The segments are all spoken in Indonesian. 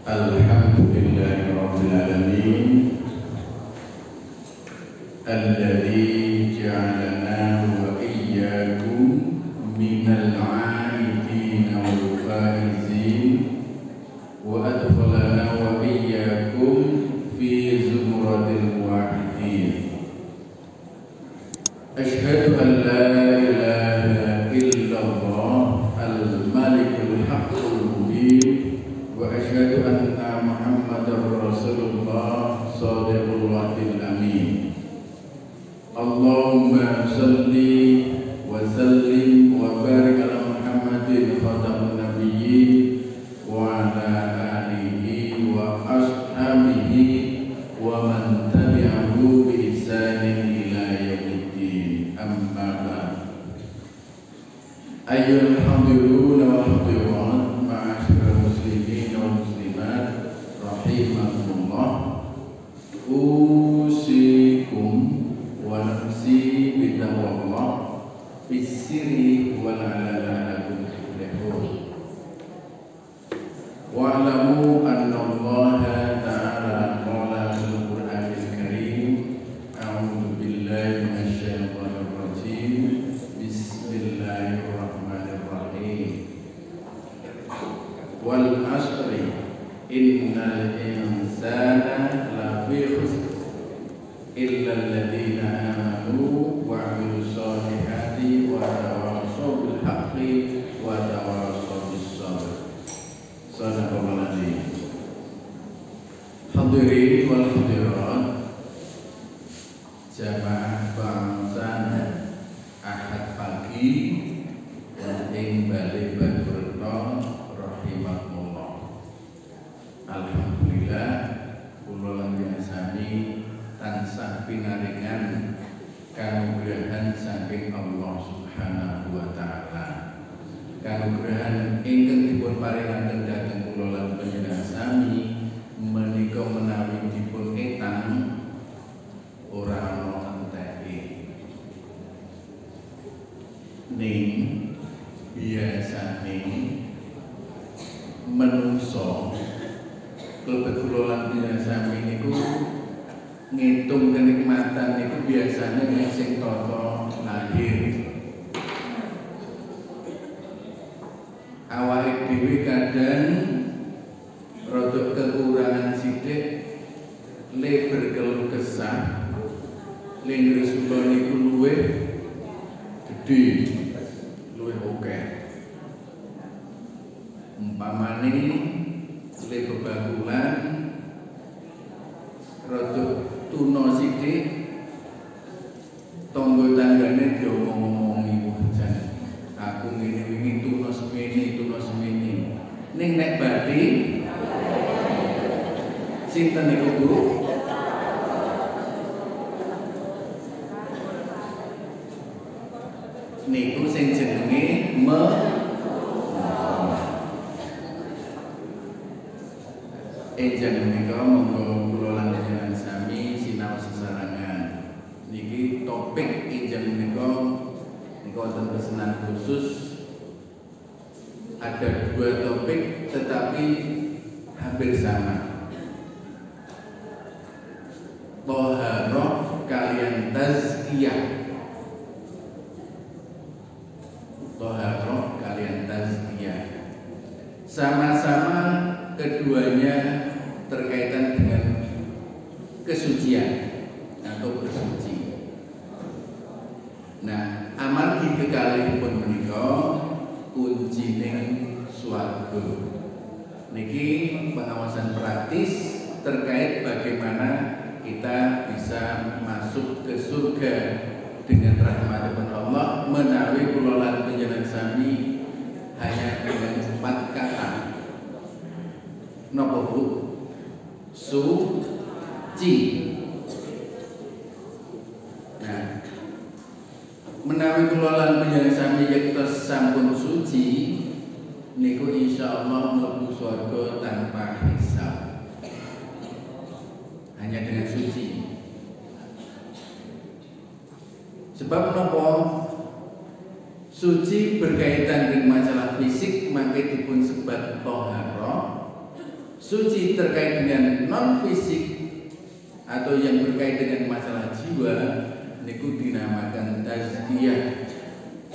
Alhamdulillahirrabbilalamin alladzi ja'alana wa iyyakum minal 'aidin wal faizin wa adkhalana wa iyyakum fi zumratil wahidin. Asyhadu an la ilaha illallah al-malikul haqqul mubin wa asyhadu anna Muhammadar Rasulullah shadiqul wa'dil amin. Allahumma salli wa sallim wa barik ala Muhammadin khatamun nabiyyin wa ala alihi wa ashabihi wa man tabi'ahu bi ihsanin ila yaumiddin. Amma ba'd. Ayyuhal hadirun wal hadirat, ma'asyiral muslimin wal muslimat rahimakumullah. Usikum wa nafsi bitaqwallah bisirri wal alaniyyah tuflihun. Wa'lamu anna Allaha ta'ala qala fil Qur'anil Karim, a'udzu billahi minasy syaithanir rajim. Bismillahirrahmanirrahim. Wal 'ashri innal insana lafi khusr illa alladziina aamanu wa 'amilus shalihati wa tawassaw bil haqqi wa tawassaw bis sabr. Shadaqallahul azim. Hadirin wal hadirat, jamaah bangsa Ahad pagi ing Bali Badurna rahimakumullah. Alhamdulillah kula lan sami tansah pinaringan kanugrahan saking Allah Subhanahu wa taala. Kanugrahan ingkang dipun paringaken dhateng kula lan panjenengan sami menika menawi dipun etang ora ana enteke. Ning biasane menungso klebet kula lan panjenengan sami niku ngitung kenikmatan itu biasanya yang sing tata lahir. Awake dhewe kadang rada kekurangan sithik le berkeluh kesah, le ngresula niku luwih gedhe, luwih akeh. Umpamane le bebagulan rada tuna sithik, tangga tanggane diomong-omongi wajan. Aku ngene wingi tuna semene. Ning nek badhe sinten niku Bu? Niku sing jenenge Ejen menika monggo kula lan panjenengan sami sinau sesarengan. Niki topik ejen menika wonten pesanan khusus. Ada dua topik tetapi hampir sama. Thaharah kalian tazkiyah. Thaharah kalian tazkiyah. Sama-sama keduanya terkaitan dengan kesucian atau bersuci. Nah, amargi kekalihipun menika kuncining swarga. Niki pengawasan praktis terkait bagaimana kita bisa masuk ke surga dengan rahmatipun Allah menawi kula lan panjenengan sami hanya dengan 4 kata. Napa Bu? Suci. Nah, menawi kula lan panjenengan sami yektos sampun suci niku insyaallah mlebu swarga tanpa hisab. Hanya dengan suci. Sebab napa? Suci berkaitan dengan masalah fisik, maka dipun sebat thaharah. suci terkait dengan non fisik atau yang berkait dengan masalah jiwa niku dinamakan tazkiyah.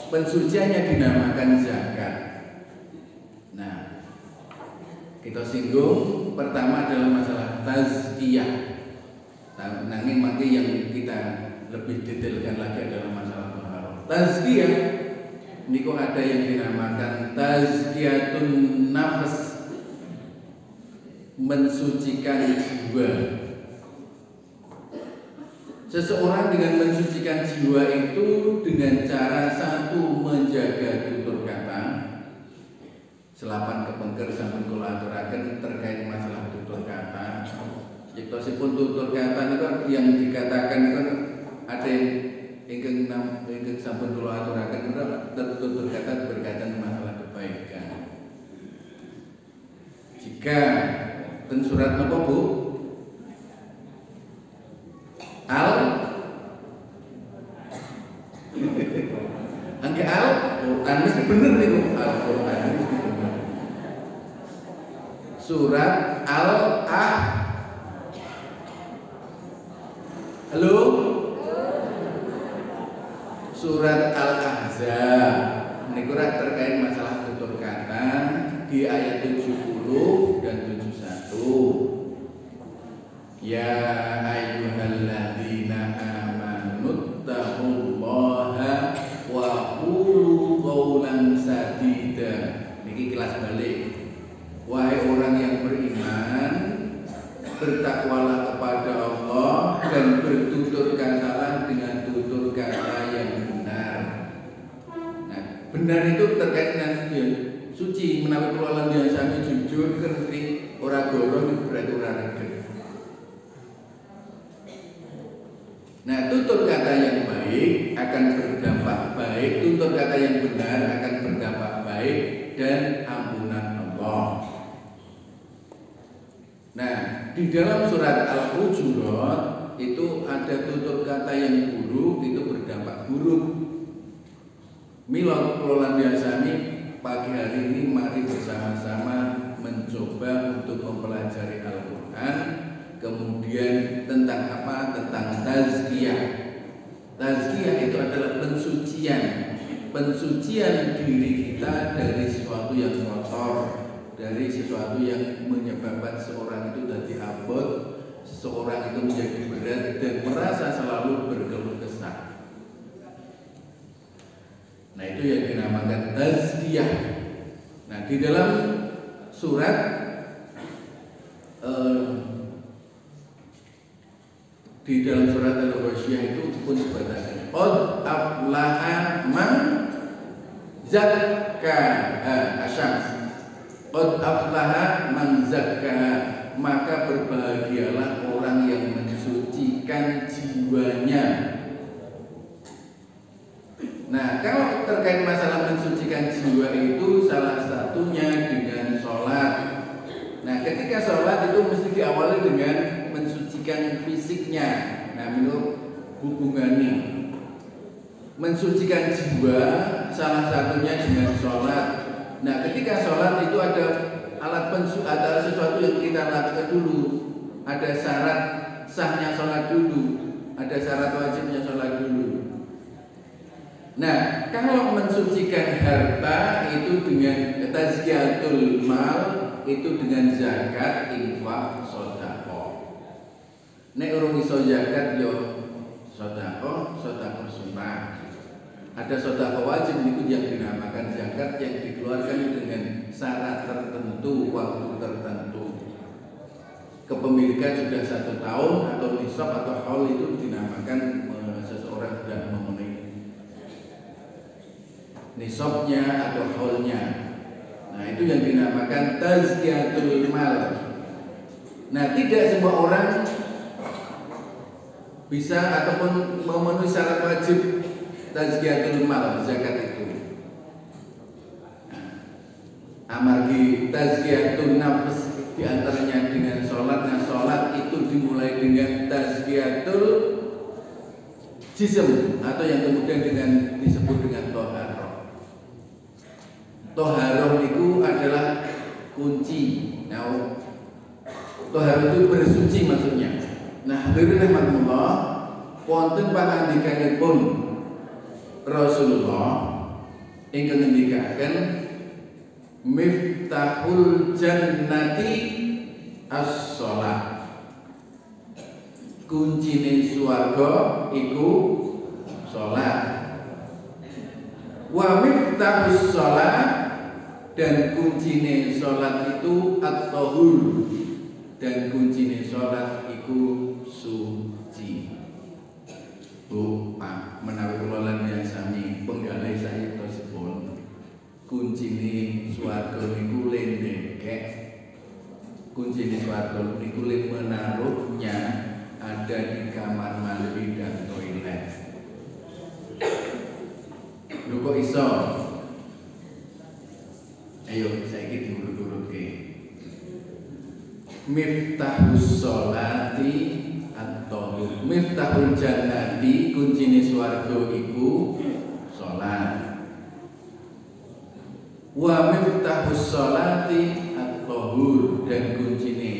Pensuciannya dinamakan zakat. Nah, kita singgung pertama adalah masalah tazkiyah. Nanging maki yang kita lebih detailkan lagi adalah masalah taharah. Tazkiyah niku ada yang dinamakan tazkiyatun nafs, mensucikan jiwa. Seseorang dengan mensucikan jiwa itu dengan cara satu menjaga tutur kata. Selapan kepengker sampun kula aturaken terkait masalah tutur kata. Yektosipun tutur kata itu yang dikatakan kan ada ingkang sampun kula aturaken tutur kata berkaitan masalah kebaikan. Jika ten surat napa Bu? Angge Al-Quran mesti bener niku Al-Quran. Surat Halo? Surat Al-Ahzab niku terkait masalah tutur kata di ayat 70 dan 71. Ya ayyuhalladzina amanu taqullaha wa qulu qawlan sadida. Niki kelas balik. Wahai orang yang beriman, bertakwalah kepada Allah dan bertutur katalah dengan tutur kata yang benar. Nah, benar itu terkait dengan suci, menawi kula lan sami jujur ngerti ora goro berarti ora reged. Nah, tutur kata yang baik akan berdampak baik, tutur kata yang benar akan berdampak baik dan ampunan Allah. Nah, di dalam surat Al-Hujurat itu ada tutur kata yang buruk itu berdampak buruk. Mila kula biasani pagi hari ini mari bersama-sama mencoba untuk mempelajari Al-Qur'an. Kemudian tentang apa? Tentang tazkiyah. Tazkiyah itu adalah pensucian diri kita dari sesuatu yang kotor, dari sesuatu yang menyebabkan seorang itu jadi abot, seseorang itu menjadi berat dan merasa selalu berkeluh kesah. Nah, itu yang dinamakan tazkiyah. Nah, di dalam surat Al-Ghasyiyah itu pun sebatakan qad aflaha man zakkaha asyams. Qad aflaha man zakkaha, maka berbahagialah orang yang mensucikan jiwanya. Nah, kalau terkait masalah mensucikan jiwa itu salah satunya dengan sholat. Nah, ketika sholat itu mesti diawali dengan mensucikan fisiknya. Nah, menurut hubungannya mensucikan jiwa salah satunya dengan sholat. Nah, ketika sholat itu ada ada sesuatu yang kita lakukan dulu. Ada syarat sahnya sholat dulu, ada syarat wajibnya sholat dulu. Nah, kalau mensucikan harta itu dengan tazkiyatul mal, itu dengan zakat, infak, sedekah. Nek urung iso zakat yo sedekah sunnah. Ada sedekah wajib itu yang dinamakan zakat yang dikeluarkan dengan syarat tertentu, waktu tertentu. Kepemilikan sudah 1 tahun atau nisab atau haul itu dinamakan seseorang sudah memenuhi nisabnya atau haulnya. Nah, itu yang dinamakan tazkiyatul mal. Nah, tidak semua orang bisa ataupun memenuhi syarat wajib tazkiyatul mal, zakat itu. Nah, amargi tazkiyatun nafs diantaranya dengan sholat. Nah, sholat itu dimulai dengan tazkiyatul jism atau yang kemudian disebut dengan toharoh. Toharoh itu adalah kunci. Nah, Toharo itu bersuci maksudnya. Nah, hadirin rahmatullah, wonten pangandikanipun Rasulullah ingkang ngendikaken miftahul jannati as-shalah. Kuncine swarga iku salat. Wa miftahus shalah, dan kuncine salat itu at-tahur, dan kuncine salat iku suci. Bu, Pak, menawi kula lan sami penggalih saya tersebut, kuncine swarga niku lendekek. Kuncine swarga niku menaruhnya ada di kamar mandi dan toilet. Lho kok iso? Ayo saiki diurut-urutke. Miftahus sholati at-tahur. Miftahul jannati, kuncine swarga iku salat. Wa miftahus sholati at-tahur, dan kuncine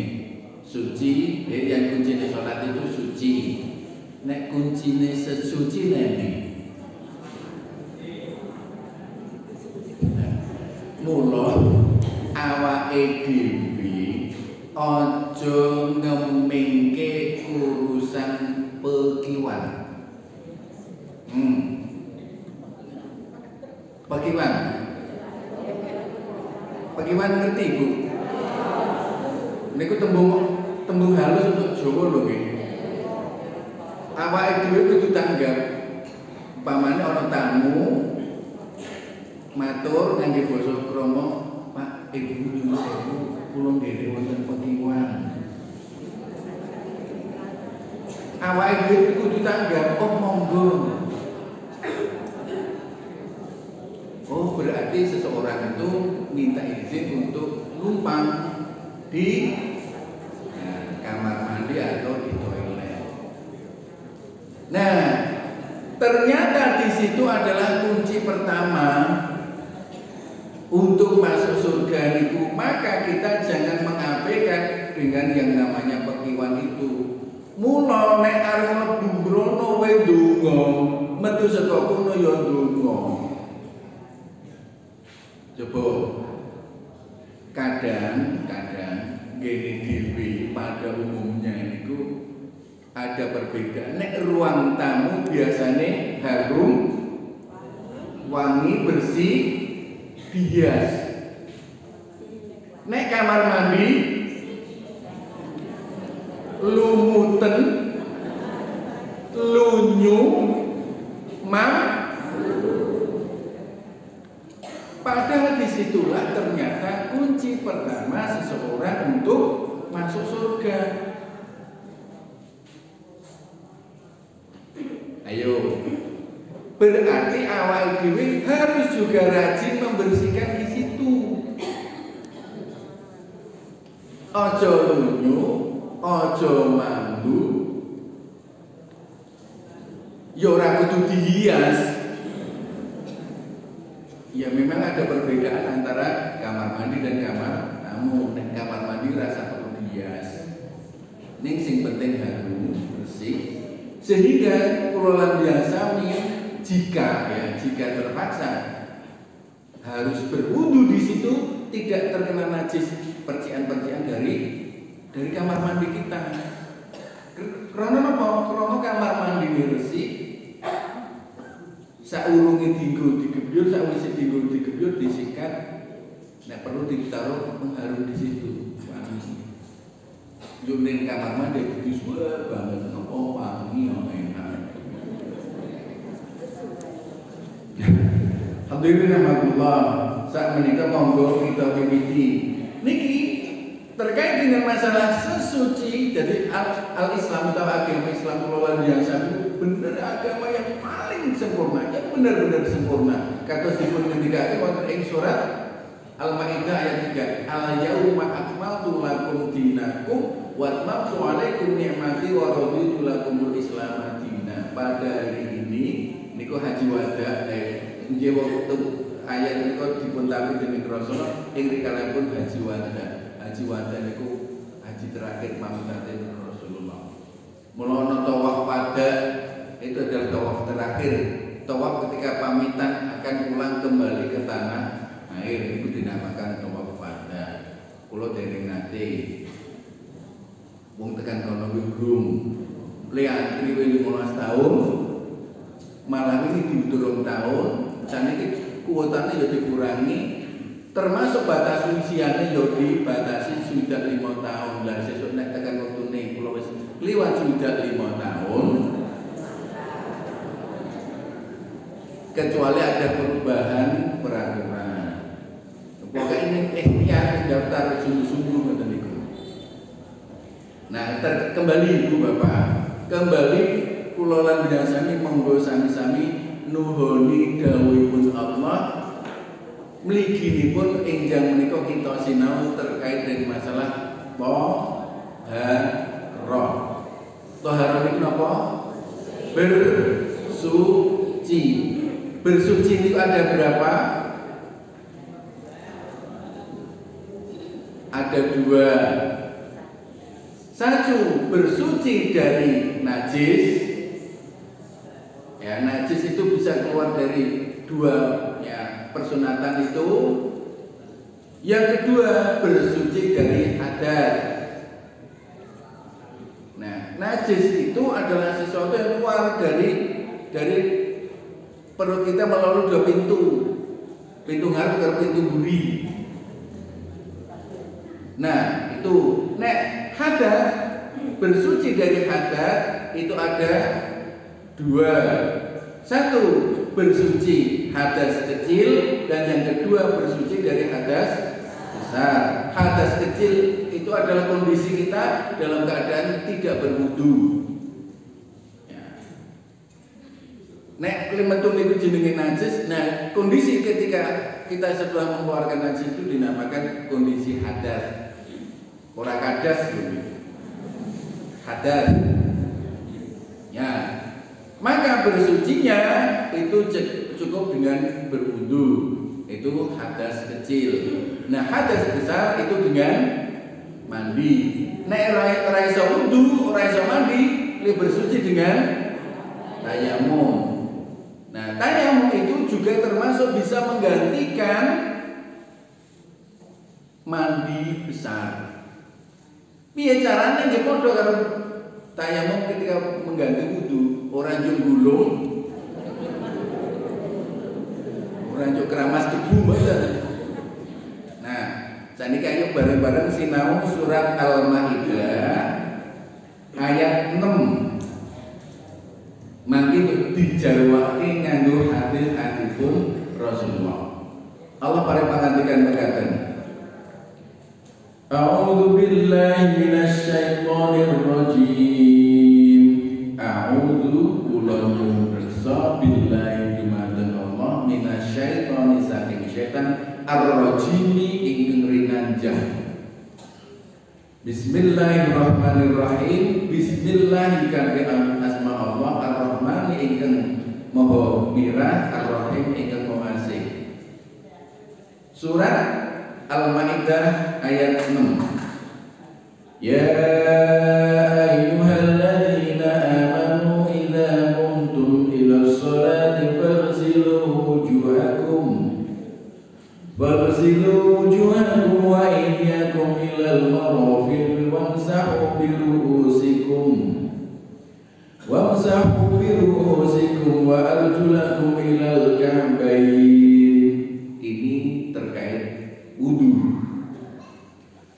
suci, yang kuncine salat itu suci. Nek kuncine sesuci nene. Mula awake dhewe aja ngemingke urusan pekiwan. Pekiwan ngerti, Bu? Niku tembung halus untuk Jawa lho nggih. Awake dhewe kudu tanggap. Umpamane ana tamu matur ngangge basa krama, Pak, Ibu nyuwun sewu, kula nderek wonten pekiwan. Awake dhewe kudu tanggap, oh monggo. Oh, berarti seseorang itu minta izin untuk numpang di kamar mandi atau di toilet. Nah, ternyata di situ adalah kunci pertama untuk masuk surga itu. Maka kita jangan mengabaikan dengan yang namanya pekiwan itu. Mula nek arep mlebu mrono wae ndonga, metu saka kono ya ndonga. Coba kadang-kadang gini dhewe pada umumnya niku ada perbedaan. Nek ruang tamu biasanya harum, wangi, bersih, bias. Nek kamar mandi lumuten, lunyu, padahal disitulah ternyata kunci pertama seseorang untuk masuk surga. Ayo, berarti awal dhewe harus juga rajin membersihkan di situ. Ojo lunyu, ojo mandu, yo ora kudu dihias. Ya memang ada perbedaan antara kamar mandi dan kamar tamu. Nek kamar mandi rasa perlu dihias. Ning sing penting harum, bersih. Sehingga kula biasa jika terpaksa harus berwudu di situ, tidak terkena najis percikan-percikan dari kamar mandi kita. Karena apa? Karena kamar mandi bersih. Saurunge dinggo digebyur, sakwise dinggo digebyur disikat. Nek perlu ditaruh pengharum di situ. Yo ning kamar mandi disuwe banget nopo wangi enak. Hadirin rahmatullah, saat menikah monggo kita mimiti. Niki terkait dengan masalah sesuci. Jadi al-Islam atau agama Islam luar biasa, benar agama yang paling sempurna, yang benar-benar sempurna. Kata dipun ngendikake wonten ing surat Al-Maidah ayat 3, al-yauma akmaltu lakum dinakum wa atmamtu 'alaikum ni'mati wa raditu lakumul Islam dinan. Pada hari ini niku haji wada nggih waktu ayat niku dipun tampi dening Rasulullah ing rikalipun haji wada. Haji wada niku haji terakhir pamitan Rasulullah. Mula tawaf pada itu adalah tawaf terakhir, tawaf ketika pamitan akan pulang kembali ke tanah air, itu dinamakan tawaf pada. Kulo dereng nate wong tekan kono grum lihat ini 15 tahun malah ini diutur tahun saniki kuotanya ya dikurangi, termasuk batas usianya ya dibatasi sudah 5 tahun. Lah sesuk nek tekan wektune kula wis liwat sudah 5 tahun, kecuali ada perubahan peraturan. Pokoknya ini ikhtiar daftar sungguh-sungguh ngoten niku. Nah, kembali Ibu Bapak, kembali kula lan biasane monggo sami-sami nuhoni dawuhipun Allah. Mliginipun enjang menika kita sinau terkait dengan masalah thaharah. Thaharah niku napa? Bersuci. Bersuci itu ada berapa? Ada 2. Satu, bersuci dari najis. Ya, najis itu bisa keluar dari 2 ya, persunatan itu. Yang kedua, bersuci dari hadas. Nah, najis itu adalah sesuatu yang keluar dari perut kita melalui 2 pintu. Pintu ngarep dan pintu buri. Nah, itu nek hadas, bersuci dari hadas itu ada 2. Satu, bersuci hadas kecil, dan yang kedua bersuci dari hadas besar. Hadas kecil itu adalah kondisi kita dalam keadaan tidak berwudu. Ya. Nek klimetun itu jenenge najis. Nah, kondisi ketika kita setelah mengeluarkan najis itu dinamakan kondisi hadas. Ora kadas gitu. Hadas. Ya. Maka bersucinya itu cukup dengan berwudu. Itu hadas kecil. Nah, hadas besar itu dengan mandi. Nek ora iso wudu, ora iso mandi, bersuci dengan tayamum. Nah, tayamum itu juga termasuk bisa menggantikan mandi besar. Piye carane nggih padha karo tayamum ketika mengganti wudu, ora njuk gulung, ora njuk keramas debu mboten. Nah, saniki ayo bareng-bareng sinau surat Al-Maidah ayat 6. Mangke dijarwake nganggo hadis-hadisipun Rasulullah. Allah paring pangandikan mekaten. A'udzu billahi minasy syaithanir rajim. A'udzu billahi dumateng Allah minasy syaithanis saking setan ar-rajim ingkang rinanjang. Bismillahirrahmanirrahim. Bismillah kanthi asma Allah Ar-Rahman ingkang Maha Mirah, Ar-Rahim ingkang Maha Asih. Surat Al-Maidah ayat 6. Ya ayyuhalladzina amanu idza qumtum ila sholati faghsilu wujuhakum wa aydiyakum ilal marafiq wamsahu bi ru'usikum wa arjulakum ilal ka'bayn. Ini terkait wudu.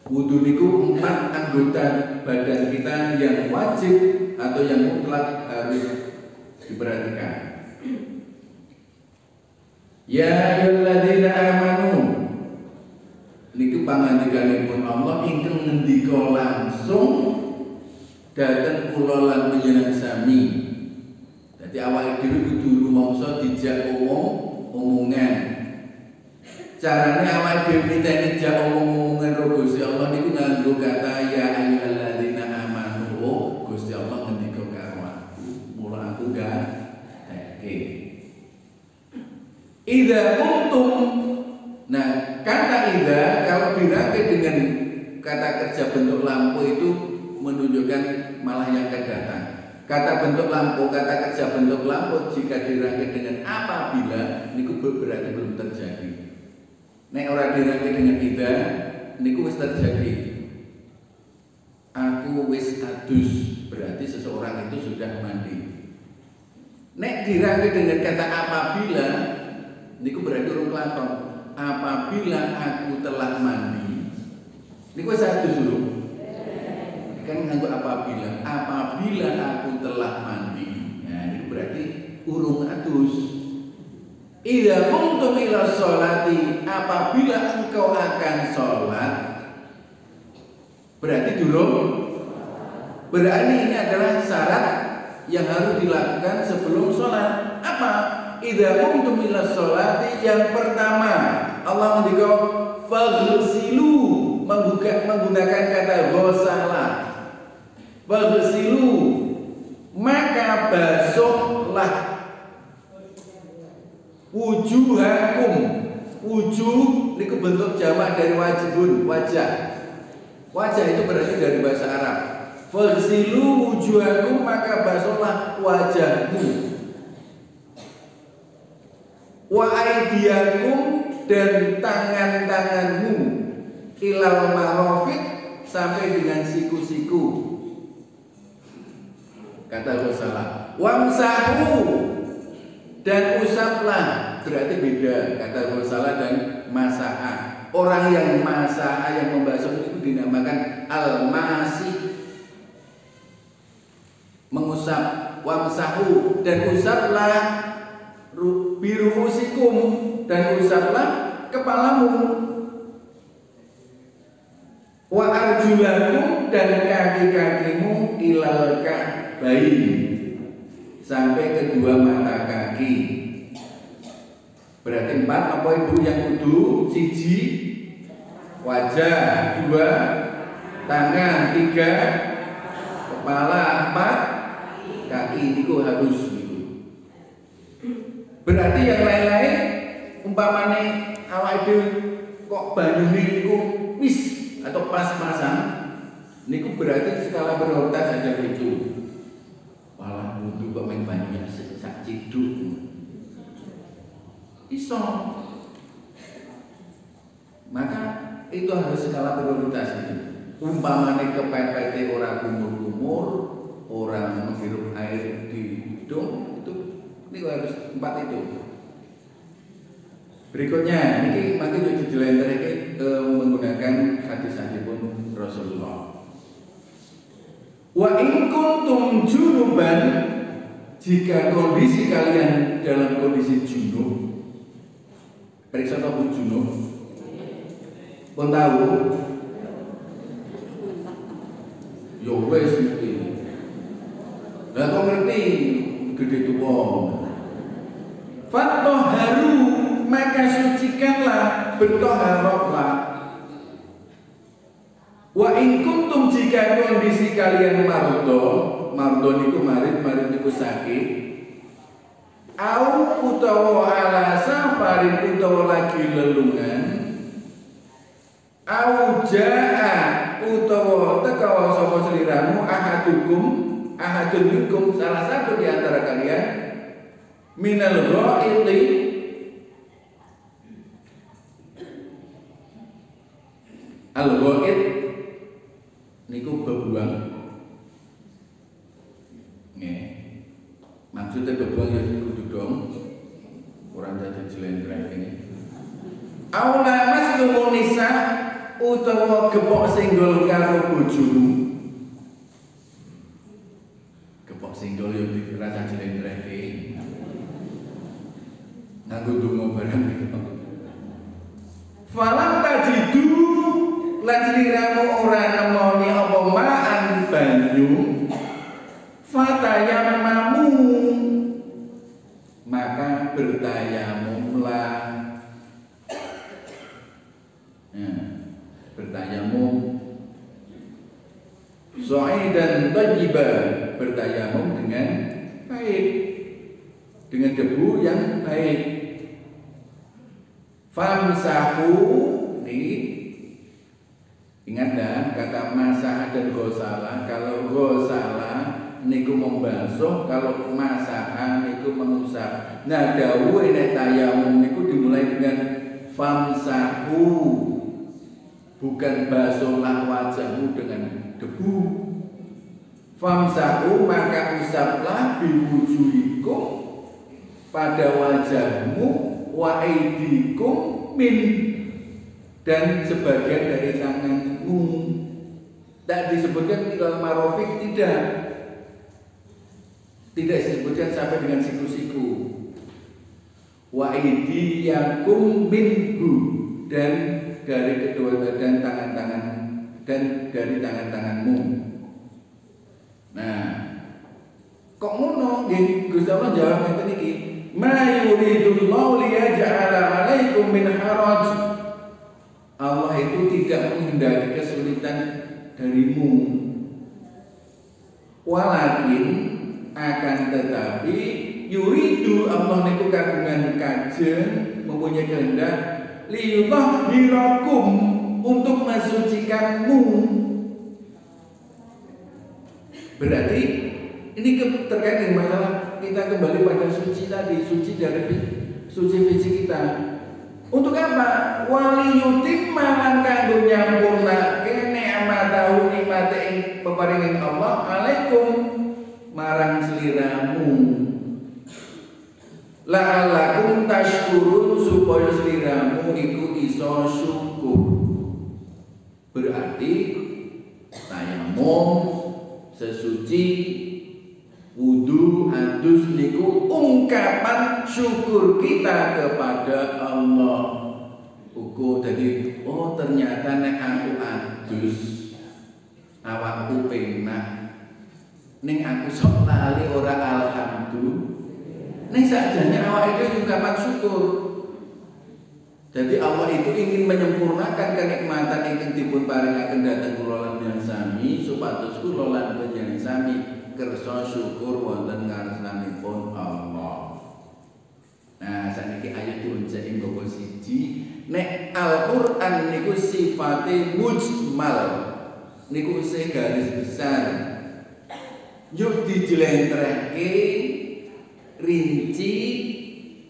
Wudu niku 4 anggota badan kita yang wajib atau yang mutlak harus diperhatikan. Ya ayyuhalladzina amanu, niku pangandikanipun Allah ingkang ngendika langsung dhateng kula lan panjenengan sami. Dadi awake dhewe kudu rumangsa dijak omongan. Carane awake dhewe miteni dijak omongan karo Gusti Allah niku nganggo kata ya ayyuhalladzina amanu. Oh, Gusti Allah ngendika karo aku, mula aku gawe. Idza kuntum. Nah, kata idza kalau dirangkai dengan kata kerja bentuk lampu itu menunjukkan malah yang akan datang. Kata bentuk lampu, kata kerja bentuk lampu jika dirangkai dengan apabila niku berarti belum terjadi. Nek ora dirangkai dengan tidak, niku wis terjadi. Aku wis adus, berarti seseorang itu sudah mandi. Nek dirangkai dengan kata apabila, niku berarti urung kelakon. Apabila aku telah mandi, niku wis adus lho. Kan nganggo apabila aku telah mandi, nah itu berarti urung adus. Idza qumtum ila sholati, apabila engkau akan sholat, berarti durung. Berarti ini adalah syarat yang harus dilakukan sebelum sholat. Apa? Idza qumtum ila sholati, yang pertama Allah mendikau faghsilu, menggunakan kata ghasala. Faghsilu, maka basuhlah wujuhakum. Wujuh itu bentuk jamak dari wajibun, wajah. Wajah itu berarti dari bahasa Arab. Faghsilu wujuhakum, maka basuhlah wajahmu. Wa aydiyakum, dan tangan-tanganmu, ilal marafiq, sampai dengan siku-siku. Kata Rasulullah, wamsahu, dan usaplah, berarti beda kata Rasulullah dan masaha. Orang yang masaha, yang membasuh itu dinamakan al-masih, mengusap. Wamsahu, dan usaplah biruusikum, dan usaplah kepalamu. Wa arjulakum, dan kaki-kakimu ilal ka'bain, sampai kedua mata kaki. Berarti 4 apa ibu yang kudu? 1 wajah, 2 tangan, 3 kepala, 4 kaki. Itu harus gitu. Berarti yang lain-lain umpamane awake dhewe kok banyune niku wis atau pas-pasan, niku berarti skala prioritas saja itu. Malah wudu kok main banyak sak ciduk. Iso. Maka itu harus skala prioritas itu. Umpamane kepepete ora kumur-kumur, orang menghirup air di hidung, itu niku harus 4 itu. Berikutnya, ini makin dijelentrehke menggunakan hadis pun Rasulullah. Wa in kuntum junuban, jika kondisi kalian dalam kondisi junub. Periksa tahu junub? Pun tahu? Yo wes iki. Lah kok ngerti gede tuwa. Fattoharu, maka sucikanlah, bertoharotlah. Wa in kuntum, jika kondisi kalian mardo niku marid niku sakit, au utawa ala safarin, utawa lagi lelungan, au jaa, utawa tekawa sapa sliramu, ahadun minkum, salah satu di antara kalian, minal ghaiti, al-ghaid niku bebuang. Nggih. Maksudnya bebuang ya kudu dong. Ora dadi jelentreh ini. Aula maslumun nisa, utawa gepok singgol karo bojomu. Gepok singgol ya dirasa jelentreh iki. Nganggo donga barang iki. Falam tajidu, lan sliramu ora nemoni apa ma'an banyu, fatayammamu, maka bertayamumlah. Bertayamum sha'idan thayyiban, bertayamum dengan baik, dengan debu yang baik. Famsahu, ini Ingat dan kata masaha dan gosala. Kalau gosala niku membasuh, kalau masaha niku mengusap. Nah, dawuh nek tayamum niku dimulai dengan famsahu, bukan basuhlah wajahmu dengan debu. Famsahu, maka usaplah biwujuhikum, pada wajahmu, wa aidikum min, dan sebagian dari tanganmu. Tak disebutkan ilal marofik, tidak disebutkan sampai dengan siku-siku. Wa aidiyakum minhu, dan dari kedua badan tangan-tangan, dan dari tangan-tanganmu. Nah, kok ngono nggih Gusti Allah jawab ngeten iki, ma yuridullahu liyaj'ala 'alaikum min haraj. Allah itu tidak menghendaki kesulitan darimu. Walakin, akan tetapi, yuridu, Allah niku kagungan kajeng, mempunyai kehendak, liyudhhirakum, untuk mensucikanmu. Berarti ini terkait dengan masalah kita kembali pada suci tadi, suci dari suci fisik kita. Untuk apa? Waliyutimma lan kanggo nyampurnake ni'matahu, nikmate ing peparingin Allah alaikum marang sliramu. La'allakum tashkurun, supaya sliramu iku iso syukur. Berarti tayamum, sesuci, wudu, adus niku ungkapan syukur kita kepada Allah. Uku tadi, oh ternyata nek aku adus awakku penak, ning aku sok lali ora alhamdulillah. Ning sakjane awake dhewe ungkapan syukur. Jadi Allah itu ingin menyempurnakan kenikmatan ingkang dipun paringaken dhateng kula lan panjenengan sami, supados kula lan panjenengan sami kersa syukur wonten ngarsanipun Allah. Nah, saniki ayat diuncen nggo siji, nek Al-Qur'an niku sifate mujmal. Niku isih garis besar. Yuk dijlentrehke rinci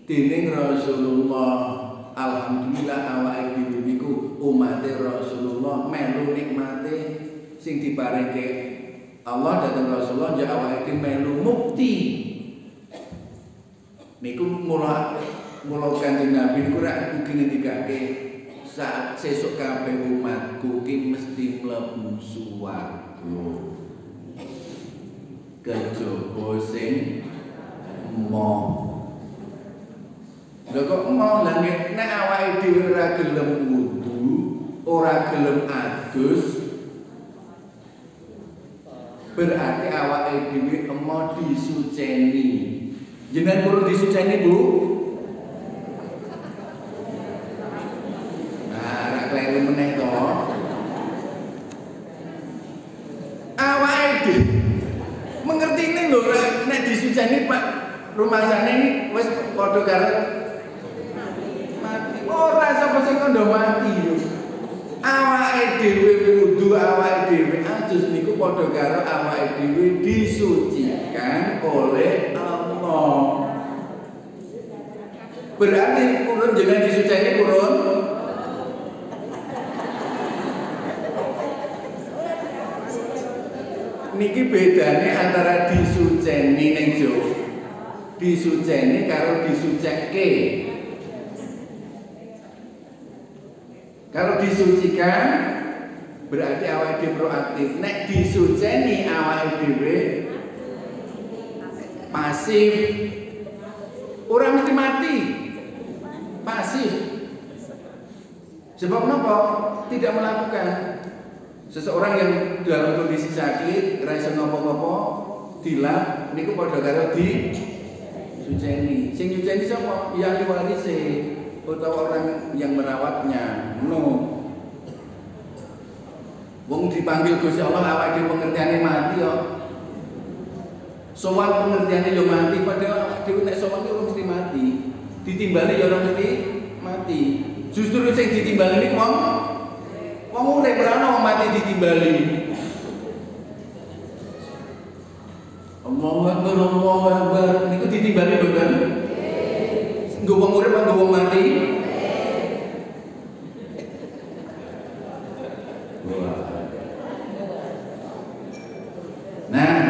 dening Rasulullah. Alhamdulillah awake dhewe niku umate Rasulullah melu nikmate sing diparingke Allah dhateng Rasulullah, ya awake dhewe melu mukti. Niku mula Kanjeng Nabi niku rak ugi ngendikake saat sesuk kabeh umatku ki mesti mlebu swarga. Kejaba sing moh. Lha kok mau lah nek awake dhewe ora gelem wudu, ora gelem adus, berarti awake dhewe emo disuceni. Jenengan purun disuceni, Bu? Nah, ora kleru meneh to. Awake dhewe mengerti ini lho, nek disuceni Pak rumasane ini wis padha karo ora sapa sing kandha mati yo. Awake dhewe wudu, awake dhewe adus niku padha karo awake dhewe disucikan oleh Allah. Berarti purun jenengan disuceni purun. Niki bedane antara disuceni ning jo. Disuceni karo disucekke. Kalau disucikan berarti awake dhewe proaktif. Nek disuceni awake dhewe pasif. Ora mesti mati. Pasif. Sebab menapa? Tidak melakukan. Seseorang yang dalam kondisi sakit, ra iso napa-napa, dilap niku padha karo disuceni. Sing nyuceni sapa? Ya ahli warise. Atau orang yang merawatnya. No. Wong dipanggil Gusti Allah awake dhewe pengertiane mati kok. Sowan pengertiane yo mati, padahal awake dhewe nek sowan ora mesti mati. Ditimbali ya ora mesti mati. Justru sing ditimbali niku wong Wong urip ora ono mati ditimbali. Allahu Akbar, Allahu Akbar. Niku ditimbali mboten? Nggo wong urip apa wong mati? Nah,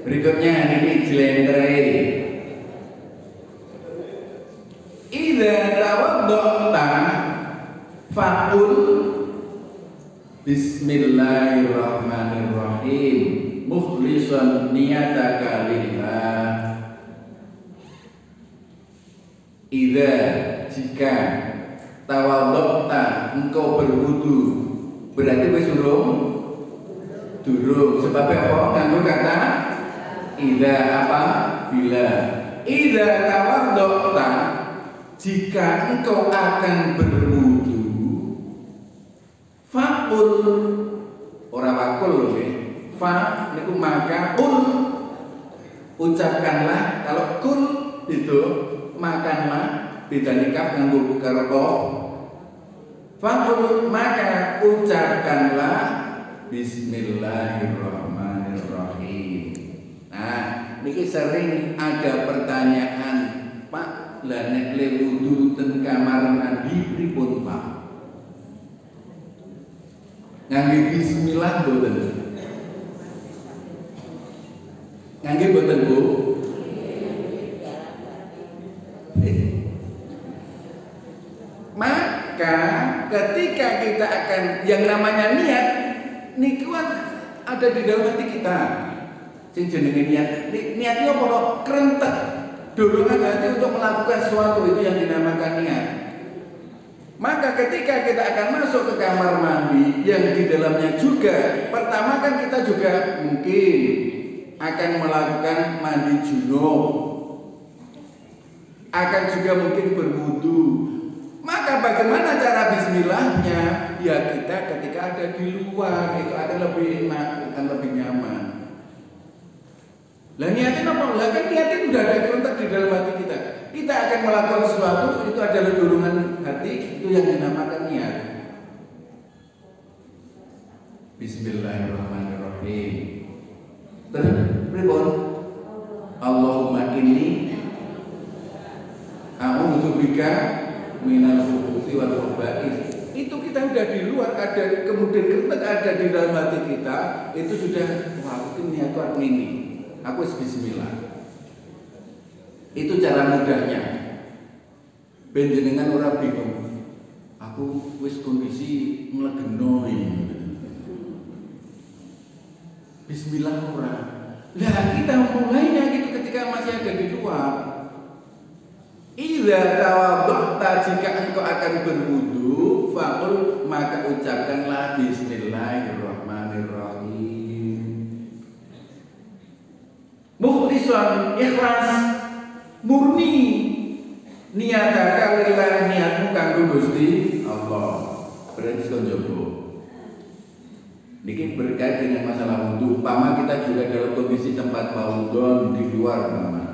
berikutnya ini jlentre. Idza tawadda'ta faqul bismillahirrahmanirrahim mukhlishan niyataka lillah. Idza jika tawadda'ta engkau berwudu berarti wis durung sebab apa nganggo kata idza apa bila idza tawadda'ta jika engkau akan berwudu faqul ora wakul lho nggih fa niku maka ucapkanlah kalau kul itu makanlah bedane kaf nganggo karo qaf faqul maka ucapkanlah bismillahirrahmanirrahim. Nah, niki sering ada pertanyaan, Pak, lah nek le wudu ten kamar mandi pripun, Pak? Ngangge bismillah mboten? Ngangge mboten, Bu? Maka ketika kita akan yang namanya niat niku ada di dalam hati kita. Sing jenenge niatnya apa? Kerentek dorongan hati untuk melakukan sesuatu itu yang dinamakan niat. Maka ketika kita akan masuk ke kamar mandi yang di dalamnya juga pertama kan kita juga mungkin akan melakukan mandi junub. Akan juga mungkin berwudu. Maka bagaimana cara bismillahnya? Ya kita ketika ada di luar itu akan lebih enak, akan lebih nyaman. Lah niatin apa? Lah kan niatin udah ada kerentak di dalam hati kita. Kita akan melakukan sesuatu itu adalah dorongan hati itu yang dinamakan niat. Bismillahirrahmanirrahim. Terus pripun? Allahumma inni a'udzubika minal khubuthi wal khaba'ith. Itu kita udah di luar ada kemudian kerentak ada di dalam hati kita itu sudah wah itu niatku aku ini aku bismillah. Itu cara mudahnya. Ben jenengan ora bingung. Aku wis kondisi mlegeno iki. Bismillah ora. Lah kita mulainya gitu ketika masih ada di luar. Idza tawadda'ta jika engkau akan berwudu faqul maka ucapkanlah bismillahirrahmanirrahim. Mukhlishan ikhlas murni niataka lillah niatmu kanggo Gusti Allah. Berarti konjogo. Niki berkait dengan masalah wudu. Umpama kita juga dalam kondisi tempat maudon di luar umpama.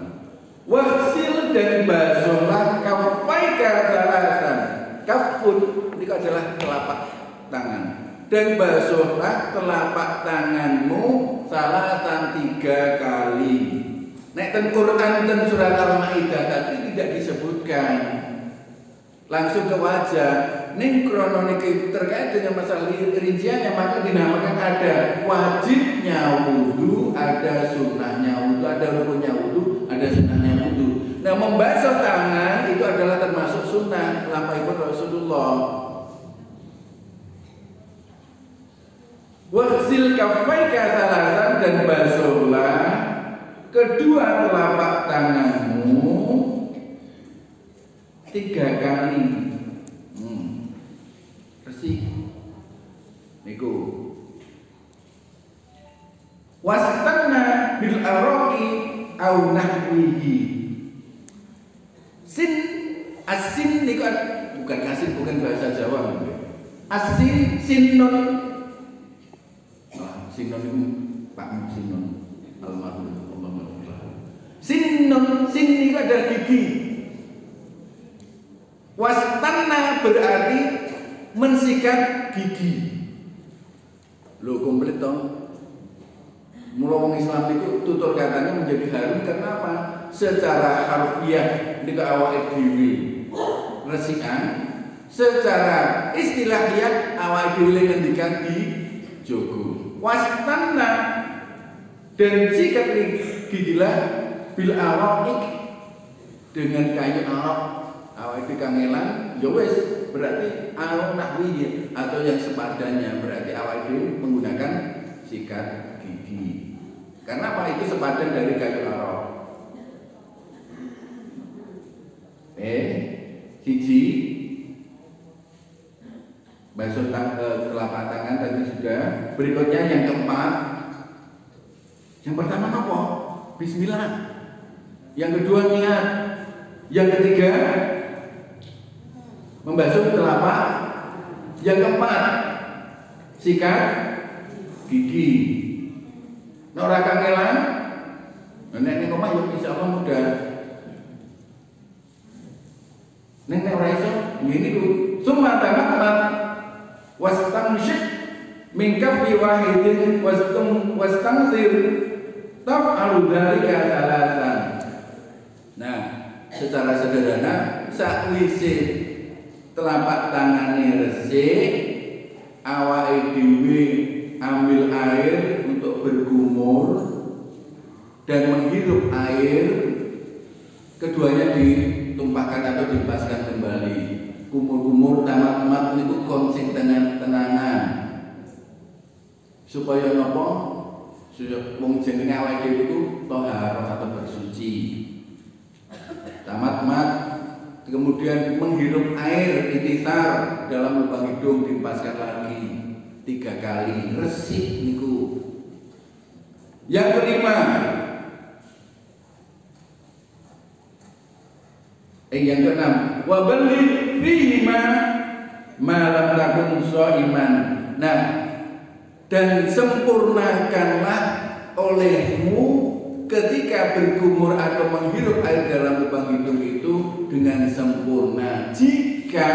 Wahsil dan basuhlah kafaika salasan. Kafun ini adalah telapak tangan. Dan basuhlah telapak tanganmu salasan 3 kali. Nek ten Quran ten surat Al-Maidah tadi tidak disebutkan. Langsung ke wajah. Ning krono niki terkait dengan masalah rinciannya maka dinamakan ada wajibnya wudu, ada sunnahnya wudu, ada rukunnya wudu, ada sunnahnya wudu. Nah, membasuh tangan itu adalah termasuk sunnah lampahipun Rasulullah. Waghsil kaffaika salasan dan basuhlah kedua telapak tanganmu 3 kali. Bersih. Niku. Wastanna bil araqi au nahwihi. Sin asin niku bukan asin bukan bahasa Jawa. Asin sinon. Sinon itu Pak Sinon almarhum Allah. Sinon sin niku adalah gigi. Wastanna berarti mensikat gigi. Lo komplit dong. Mula wong Islam itu tutur katanya menjadi harum karena apa? Secara harfiah nika awake dhewe resikan, secara istilahiyah awake dhewe ngendikan di jogo. Wastanna dan sikat gigilah bil awaik dengan kayu arok awake kangelan ya wis berarti al nahwi atau yang sepadannya berarti awake dhewe menggunakan sikat gigi. Karena apa? Itu sepadan dari kayu arok. Siji basuh telapak tangan tadi sudah. Berikutnya yang keempat. Yang pertama apa? Bismillah. Yang kedua niat. Yang ketiga membasuh telapak. Yang keempat sikat gigi. Ora kangelan. Nek ning omah yo insyaallah mudah. Nek ora iso ngene ku. Summa tamat wastamshik min kaffi wahidin wastamsir taf'alu dzalika salasan. Nah, secara sederhana sakwise telapak tangane resik awake dhewe ambil air untuk bergumur dan menghirup air, keduanya ditumpahkan atau dipaskan kembali. Kumur-kumur tamat-tamat niku konsing tenangan supaya napa? Supaya wong jenenge awake dhewe iku thaharah atau bersuci. Tamat-tamat kemudian menghirup air itisar dalam lubang hidung dipaskan lagi 3 kali resik niku. Yang kelima, yang keenam, wa balligh fihi ma lam takun shaiman. Nah, dan sempurnakanlah olehmu ketika bergumur atau menghirup air dalam lubang hidung itu dengan sempurna jika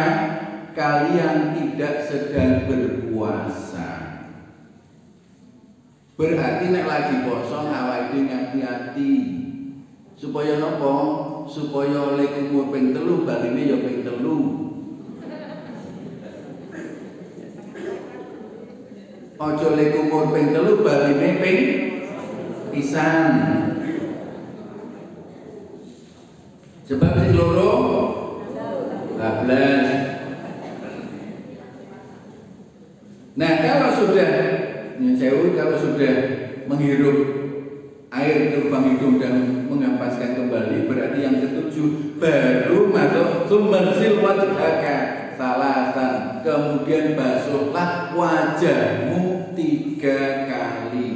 kalian tidak sedang berpuasa. Berarti nek lagi poso awake dhewe hati-hati supaya napa? Supaya oleh kumur ping 3 baline ya ping 3. Aja le kumur ping 3 baline ping pisan. Sebab sing loro 12. Nah, kalau sudah menghirup air ke lubang hidung dan menghempaskan kembali, berarti yang ketujuh baru masuk sumbersil wajhaka salasan, kemudian basuhlah wajahmu 3 kali.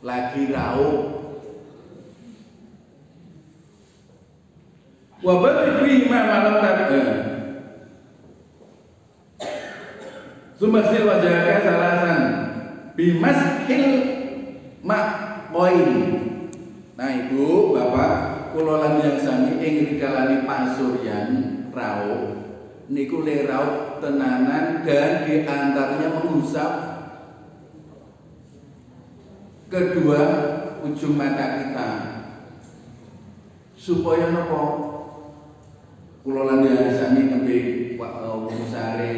Lagi raup. Wa barri ma malam takbir. Sumbersil wajhaka salasan bimashil ma'qoin. Nah ibu, bapak, kula lan yang sami ing rikalane pasuryan raup niku le raup tenanan dan diantaranya mengusap kedua ujung mata kita supaya napa? Kula lan yang sami nembe wong sare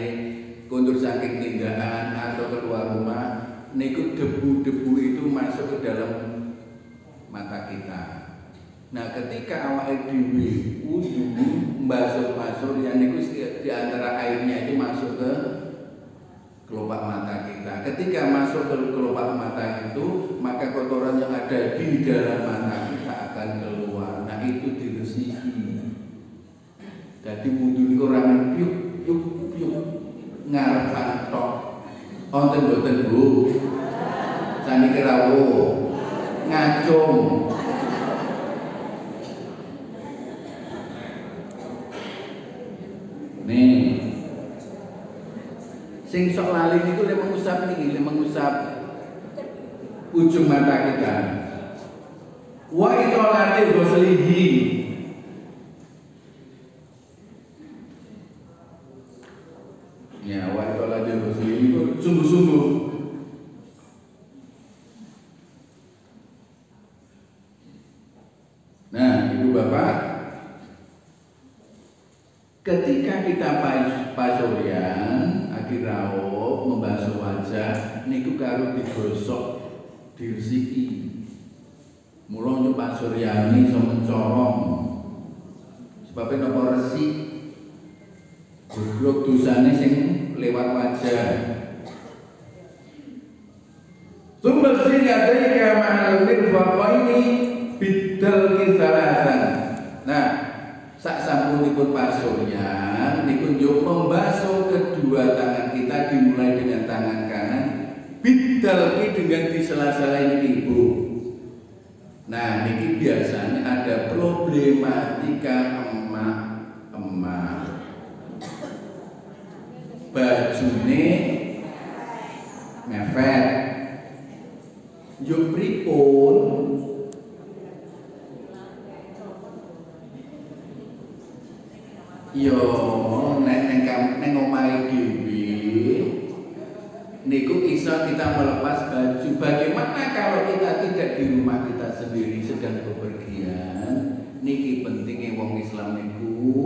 kondur saking tindakan atau keluar rumah niku debu-debu itu masuk ke dalam mata kita. Nah, ketika awake dhewe wudu mbasuh pasuryan niku di antara airnya itu masuk ke kelopak mata kita. Ketika masuk ke kelopak mata itu, maka kotoran yang ada di dalam mata kita akan keluar. Nah, itu diresiki. Jadi wudu niku ora yuk ngarep tok. Wonten boten Bu? Saniki rawuh. Ngacung. Nih. Sing sok lali niku le mengusap niki, le mengusap ujung mata kita. Wa itolatil ghuslihi. Ya, wa qala Rasul itu sungguh-sungguh. Nah, Ibu Bapak, ketika kita pasuryan akhir raup membasuh wajah niku karo digosok diresiki. Mula nyuk pasuryane iso mencorong. Sebab napa resik jeblok dosane sing lewat wajah. Sumber siyadaika ma'al mirfaqaini bidal kisalasan. Nah, sak sampunipun pasuryan niku njuk membasuh kedua tangan kita dimulai dengan tangan kanan bidal dengan di sela-sela ini Ibu. Nah, niki biasanya ada problematika emak-emak bajune mepet yo pripun yo neng omahe dhewe niku iso kita melepas baju. Bagaimana kalau kita tidak di rumah kita sendiri sedang bepergian? Niki pentingnya wong Islam niku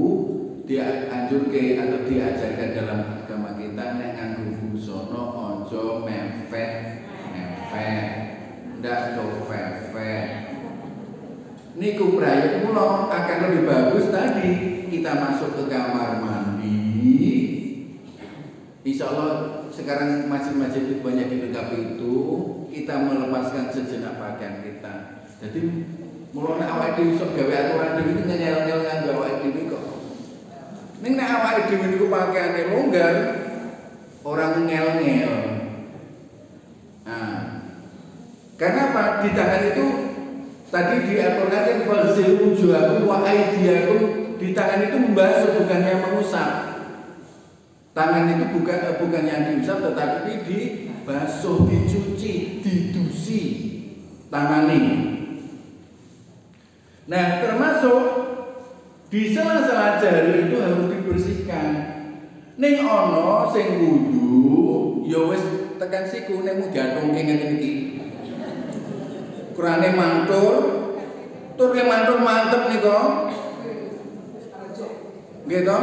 dianjurke atau diajarkan dalam agama kita nek nganggo busana aja mepet ndak tofefet. Niku prayo kula akan lebih bagus tadi kita masuk ke kamar mandi. Insya Allah sekarang masjid-masjid banyak dilengkapi itu, kita melepaskan sejenak pakaian kita. Jadi mulai awake dhewe sok gawe aturan dhewe iki nyel-nyel nganggo awake dhewe kok. Ning nek awake dhewe niku pakaiane longgar, orang ngel-ngel. Nah, karena apa? Di tangan itu tadi diaturkan falsil wujuhakum wa aydiyakum, di tangan itu membasuh bukannya mengusap. Tangan itu bukan yang diusap tetapi dibasuh, dicuci, didusi tangan ini. Nah, termasuk di sela-sela jari itu harus dibersihkan. Ning ana sing wudu ya wis tekan siku nek diatungke ngene iki. Kurane mantur, tur mantur mantep nika. Nggih to?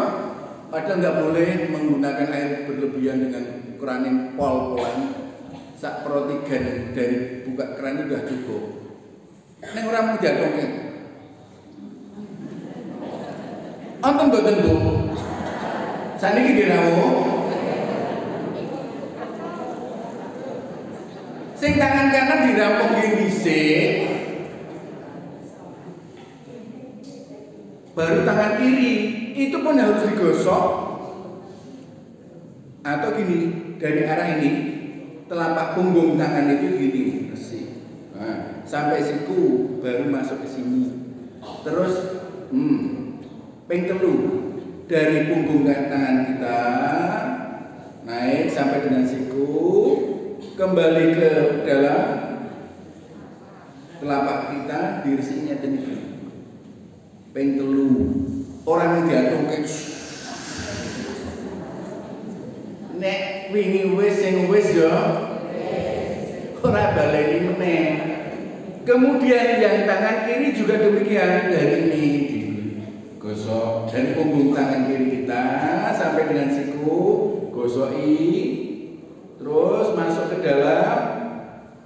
Padahal nggak boleh menggunakan air berlebihan dengan keran yang pol-polan. Sak sepertiga dari buka keran itu sudah cukup. Neng orang mau jatuhkan. Antum boten Bu. Saniki dirawu. Sing tangan kanan dirampung gini dhisik. Baru tangan kiri itu pun harus digosok. Atau gini, dari arah ini telapak punggung tangan itu gini bersih. Nah, sampai siku baru masuk ke sini. Terus ping telu dari punggung tangan kita naik sampai dengan siku, kembali ke dalam telapak kita, diresiknya tinggi. Ping telu orang yang diatungke nek wingi wis sing wis ya ora baleni meneh. Kemudian yang tangan kiri juga demikian, dari ini digosok dari punggung tangan kiri kita sampai dengan siku, gosoki terus masuk ke dalam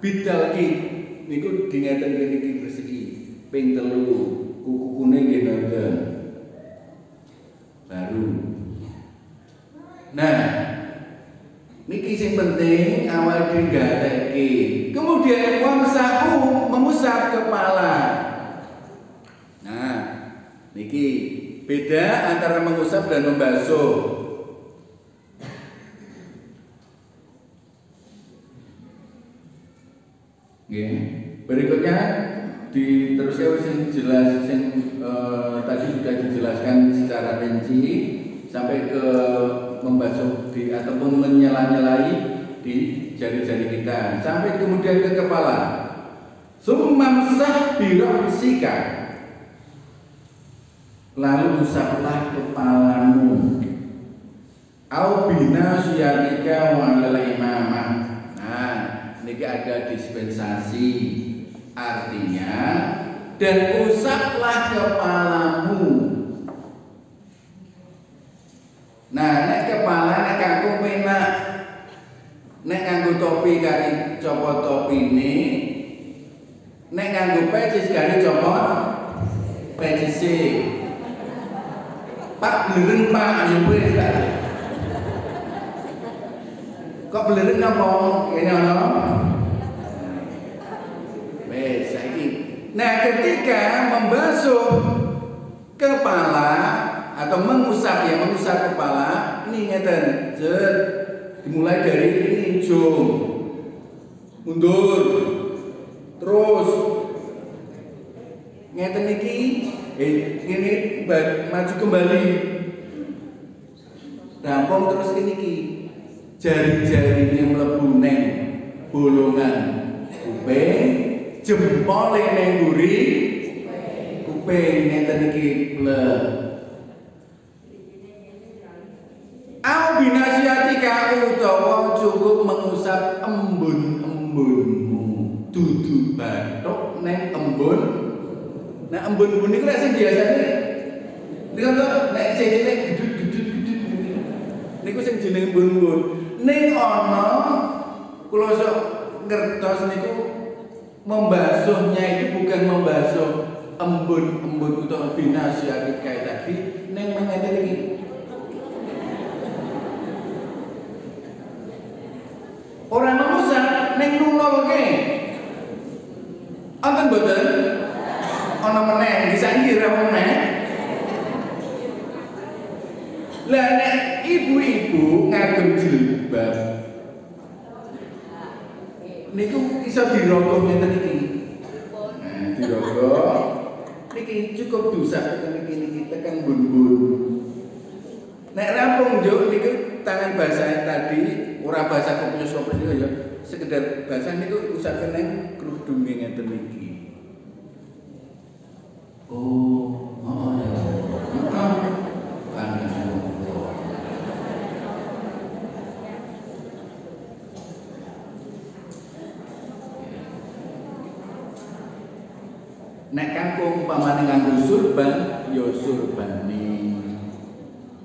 bidalki niku dingeten kene iki bersih ping telu. Kuku-kukune nggih nonton. Baru. Nah, niki sing penting awal digatekke. Kemudian wamsahu memusap kepala. Nah, niki beda antara mengusap dan membasuh. Nggih. Berikutnya diteruskan sing jelas tadi sudah dijelaskan secara rinci sampai ke membasuh di ataupun menyela-nyelai di jari-jari kita sampai kemudian ke kepala. Sumamsah birasika, lalu usaplah kepalamu. au binasiyatika wa alal imamah. Nah, niki ada dispensasi. Artinya, dan usaplah kepalamu. Nah, nek kepala nek aku penak, nek nganggo topi kari copot topine, nek nganggo pecis kari copot pecise. Pak belereng Pak, ya wis ta. Kok belereng apa? Kene ana. Wes saiki. Nah, ketika membasuh kepala atau mengusap kepala, ini ngeten, dimulai dari ini jom, mundur, terus ngeten iki, ini maju kembali, rampung terus ini ki, jari-jarinya mlebu neng bolongan kuping, jempole neng guri kuping, ngeten iki blek. Au binasiatika utawa cukup mengusap embun-embunmu, dudu bathuk neng embun. Nah embun-embun niku lek sing biasane niku nek sing cilik gedut-gedut niku sing jeneng embun-embun. Ning ana kula sok ngertos niku membasuhnya itu bukan membasuh embun-embun utawa binasiatika tadi, ning mengene iki. Orang manusia neng nungol ke, anten boten, ana meneh bisa ngira meneh. Lah nek ibu-ibu ngagem jilbab, niku iso dirogoh ngeten iki. Nah, dirogoh, niki cukup diusap niki tekan bun-bun. Nek rampung njuk niku tangan basah tadi. Ora basah koplos-koplos niku ya, sekedar basah niku usapke nang kerudunge ngeten iki. Oh, ya. Nek kangkung umpamane nganggo surban, ya surbane.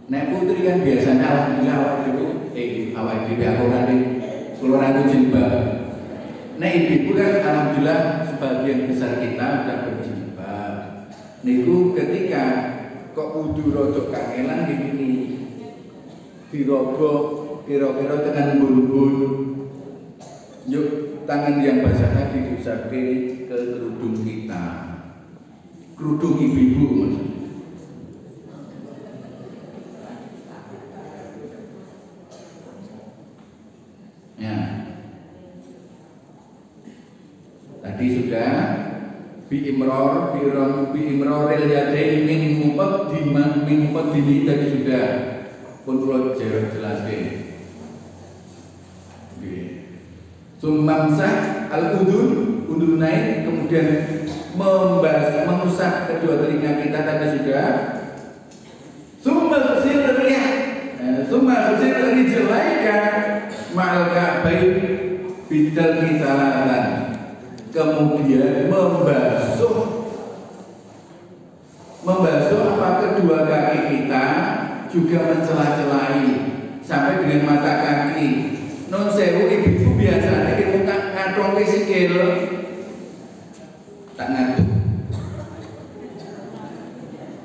Nek putri kan biasanya alhamdulillah awak dhewe aku kan kula ranggo jilbab. Nek ibu kan alhamdulillah sebagian besar kita sudah berjilbab. Niku ketika kok kudu rada kangelan iki dirogoh kira-kira tekan bun-bun. Yuk tangan yang basah tadi diusapke ke kerudung kita. Kerudung ibu-ibu maksudnya. Tadi sudah biimroril yadain min muqaddimi tadi sudah pun kula jelaskan. Sumamsah al-udun naik, kemudian mengusap kedua telinga kita tadi sudah. Summa ghusir rijlaika ma'al ka'bayn bidal kisalatan. Kemudian membasuh apa kedua kaki kita, juga mencelah-celahi sampai dengan mata kaki. Non sewu ibu biasanya kita ngadong ke sikil tak ngaduk.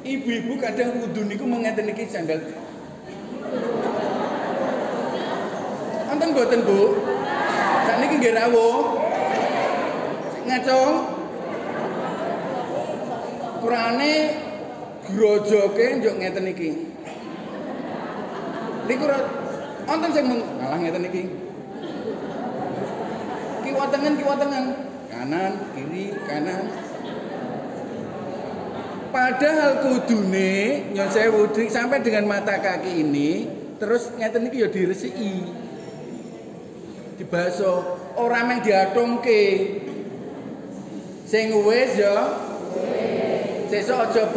Ibu-ibu kadang wudu niku mengeten iki sandal. Wonten mboten, Bu? Sakniki nggih rawuh. Ngacong kurane grojoke njuk ngeten iki. Niku wonten sing malah ngeten iki. Kiwa tengen, kanan, kiri, kanan. Padahal kudune nyon sewu sampai dengan mata kaki ini, terus ngeten iki ya diresiki. Dibasuh, ora mung diathungke. Sing wis ya sesuk aja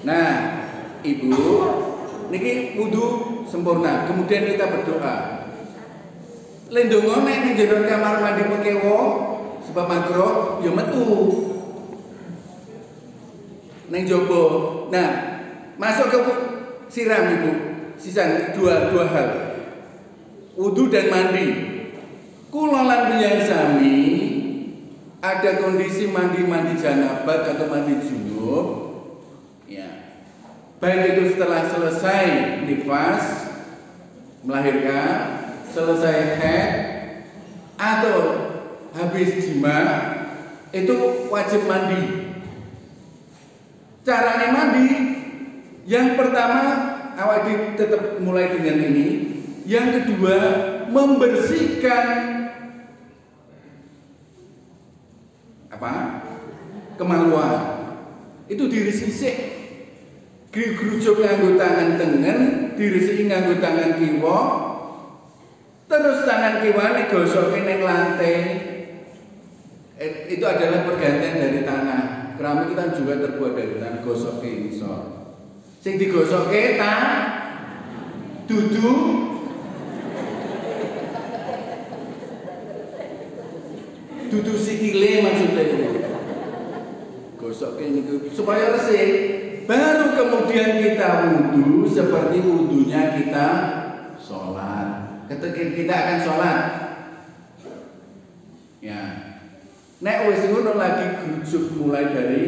Nah, Ibu, niki wudu sempurna. Kemudian kita berdoa. Lendongo nek ning jero kamar mandi mekewo sebab makro ya metu. Ning jowo. Nah, masuk ke siram Ibu. Sisa dua hal. Wudu dan mandi. Kula lan tiyang sami ada kondisi mandi janabat atau mandi junub. Ya. Baik itu setelah selesai nifas melahirkan, selesai haid atau habis jima, itu wajib mandi. Caranya mandi, yang pertama awak tetap mulai dengan ini. Yang kedua, membersihkan kemaluan. Itu dirisik. Gerujuk nganggo tangan tengen, dirisiki nganggo tangan kiwa. Terus tangan kiwane gosoke ning lantai. Itu adalah pergantian dari tanah. Keramik kita juga terbuat dari tanah, gosoke iso. Sing digosoke dudu sikile maksudnya itu. Gosok ini supaya resik. Baru kemudian kita wudu seperti wudunya kita sholat. Ketika kita akan sholat, ya. Nek wis ngono lagi grujuk mulai dari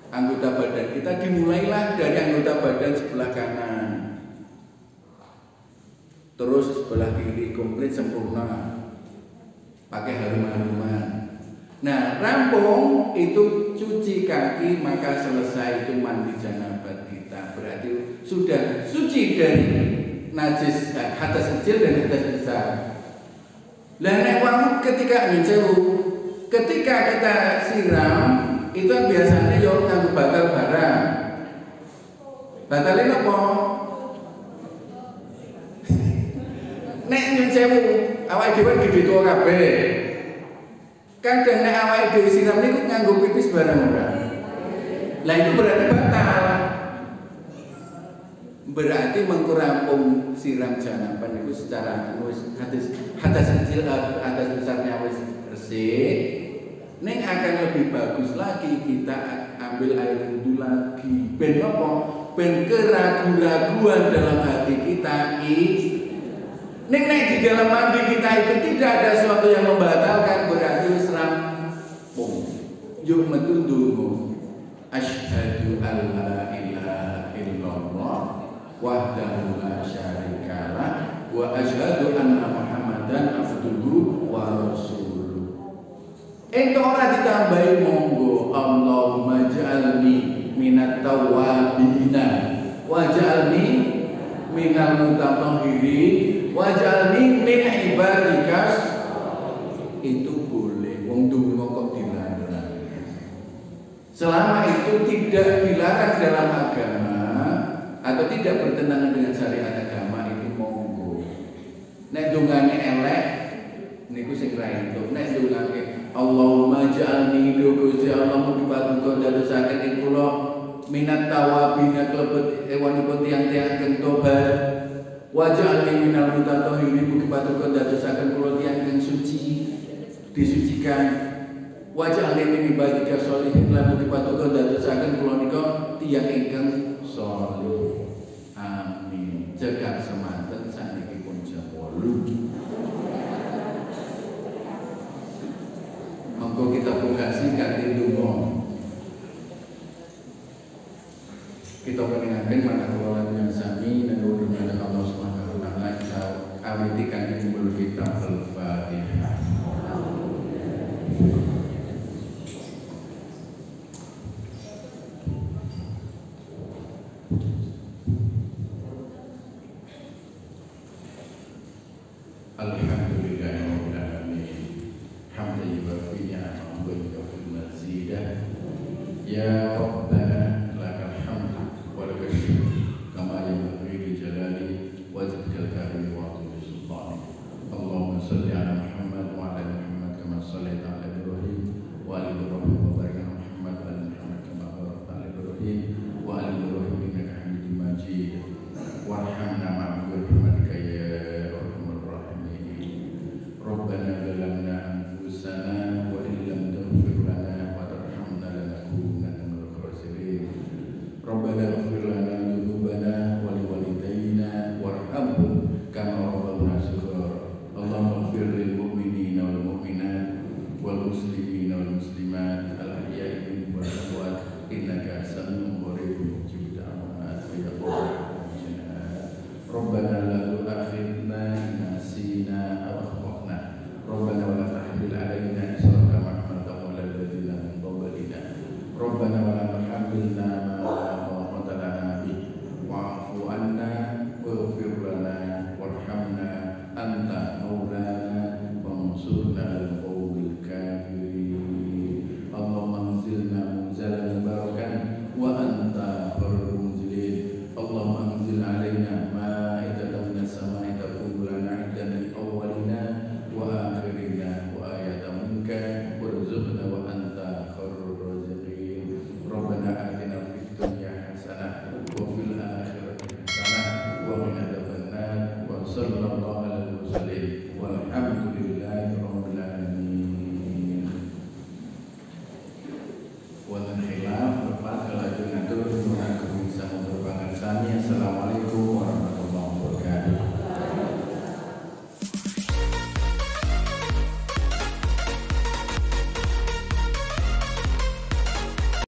anggota badan kita, dimulailah dari anggota badan sebelah kanan. Terus sebelah kiri komplit sempurna. Pakai harum-haruman. Nah, rampung itu cuci kaki, maka selesai itu mandi janabat kita. Berarti sudah suci dari najis hadas kecil dan hadas besar. Lah nek wong ketika ketika kita siram itu biasanya yo nganggo batal barang. Batalin apa? Nek nyun sewu awake dhewe gede tuwa kabeh. Kadang nek awake dhewe siram niku nganggo pipis barang ora. Lah itu berarti batal. Berarti mengkurampung siram janaban itu secara hadas kecil hadas besarnya wis resik. Ning akan lebih bagus lagi kita ambil air wudu lagi. Ben apa? Ben keraguan-raguan dalam hati kita nek di dalam mandi kita itu tidak ada sesuatu yang membatalkan, berarti rampung. Yuk metu ndonga. Asyhadu an la ilaha illallah wahdahu la syarikalah wa asyhadu anna Muhammadan abduhu wa rasuluh. Ento ora ditambahi monggo. Allahumma ja'alni minat tawwabina waj'alni minal mutatahhirin waj'alni min ibadikas. Itu boleh wong donga kok dilarang. Selama itu tidak dilarang dalam agama atau tidak bertentangan dengan syariat agama, itu monggo. Nek dongane elek niku sing ra entuk. Nek dongane Allahumma ja'alni Gusti Allah mugi paduka dadosaken ing kula minat tawabina klebet ewanipun tiyang-tiyang kang tobat. Waj'alni minal mutatahhirin mugi paduka dadosaken kula tiyang kang suci disucikan. Waj'alni min ibadika sholihin lan mugi paduka dadosaken kula nika tiyang ingkang sholih. Amin. Jagat semanten saniki pun jam 8. Monggo kita pungkasi kanthi donga. Kita pengingatkan mana kelola yang sami dan hubungan Allah Subhanahu wa taala kita awiti kanthi mul kita al-Fatihah. Alhamdulillahirabbil alamin. Hamdan yuwaffi ni'amahu wa yukaffil mazidah. Ya Rabbana lakal hamdu wa lakal syukru kama yanbaghi li jalali wajhikal karim wa 'azimi sultanik. Allahumma shalli ala Muhammad wa ala ali Muhammad kama shallaita ala Ibrahim wa ala Ibrahim wa barik ala Muhammad wa ala Muhammad kama barakta ala Ibrahim